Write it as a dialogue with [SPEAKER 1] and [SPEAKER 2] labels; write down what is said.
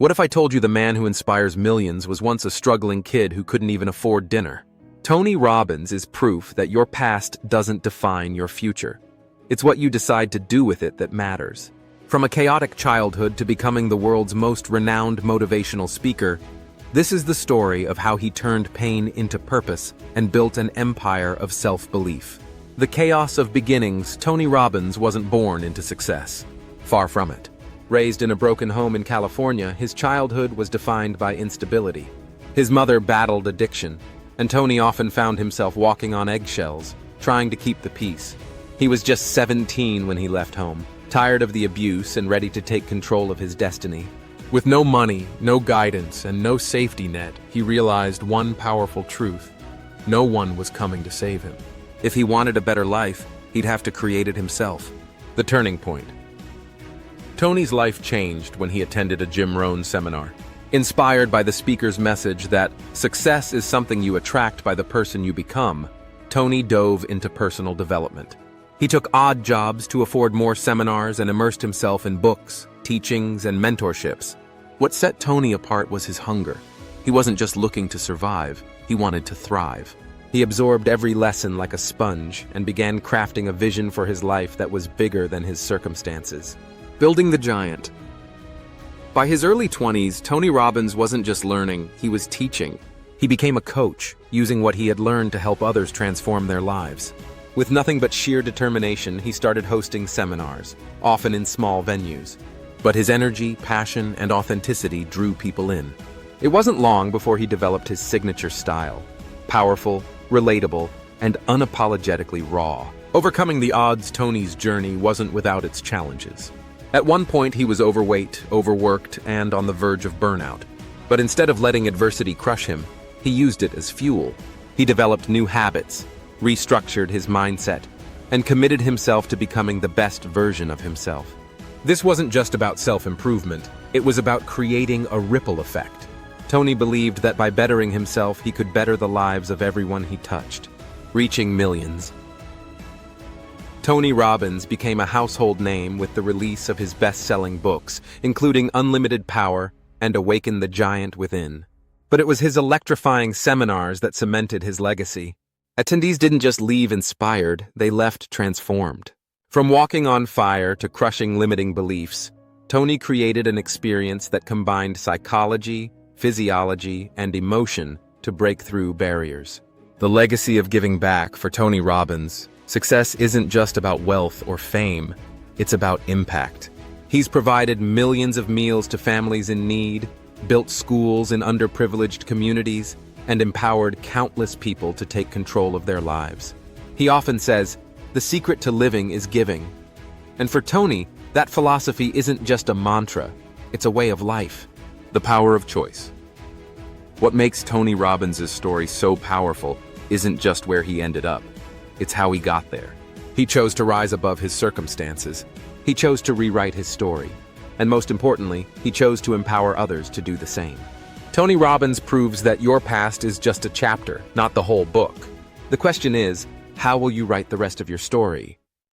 [SPEAKER 1] What if I told you the man who inspires millions was once a struggling kid who couldn't even afford dinner? Tony Robbins is proof that your past doesn't define your future. It's what you decide to do with it that matters. From a chaotic childhood to becoming the world's most renowned motivational speaker, this is the story of how he turned pain into purpose and built an empire of self-belief. The chaos of beginnings, Tony Robbins wasn't born into success. Far from it. Raised in a broken home in California, his childhood was defined by instability. His mother battled addiction, and Tony often found himself walking on eggshells, trying to keep the peace. He was just 17 when he left home, tired of the abuse and ready to take control of his destiny. With no money, no guidance, and no safety net, he realized one powerful truth: no one was coming to save him. If he wanted a better life, he'd have to create it himself. The turning point. Tony's life changed when he attended a Jim Rohn seminar. Inspired by the speaker's message that success is something you attract by the person you become, Tony dove into personal development. He took odd jobs to afford more seminars and immersed himself in books, teachings, and mentorships. What set Tony apart was his hunger. He wasn't just looking to survive, he wanted to thrive. He absorbed every lesson like a sponge and began crafting a vision for his life that was bigger than his circumstances. Building the giant. By his early 20s, Tony Robbins wasn't just learning, he was teaching. He became a coach, using what he had learned to help others transform their lives. With nothing but sheer determination, he started hosting seminars, often in small venues. But his energy, passion, and authenticity drew people in. It wasn't long before he developed his signature style: powerful, relatable, and unapologetically raw. Overcoming the odds, Tony's journey wasn't without its challenges. At one point, he was overweight, overworked, and on the verge of burnout. But instead of letting adversity crush him, he used it as fuel. He developed new habits, restructured his mindset, and committed himself to becoming the best version of himself. This wasn't just about self-improvement, it was about creating a ripple effect. Tony believed that by bettering himself, he could better the lives of everyone he touched, reaching millions. Tony Robbins became a household name with the release of his best-selling books, including Unlimited Power and Awaken the Giant Within. But it was his electrifying seminars that cemented his legacy. Attendees didn't just leave inspired, they left transformed. From walking on fire to crushing limiting beliefs, Tony created an experience that combined psychology, physiology, and emotion to break through barriers. The legacy of giving back for Tony Robbins. Success isn't just about wealth or fame, it's about impact. He's provided millions of meals to families in need, built schools in underprivileged communities, and empowered countless people to take control of their lives. He often says, "The secret to living is giving." And for Tony, that philosophy isn't just a mantra, it's a way of life. The power of choice. What makes Tony Robbins' story so powerful isn't just where he ended up. It's how he got there. He chose to rise above his circumstances. He chose to rewrite his story. And most importantly, he chose to empower others to do the same. Tony Robbins proves that your past is just a chapter, not the whole book. The question is, how will you write the rest of your story?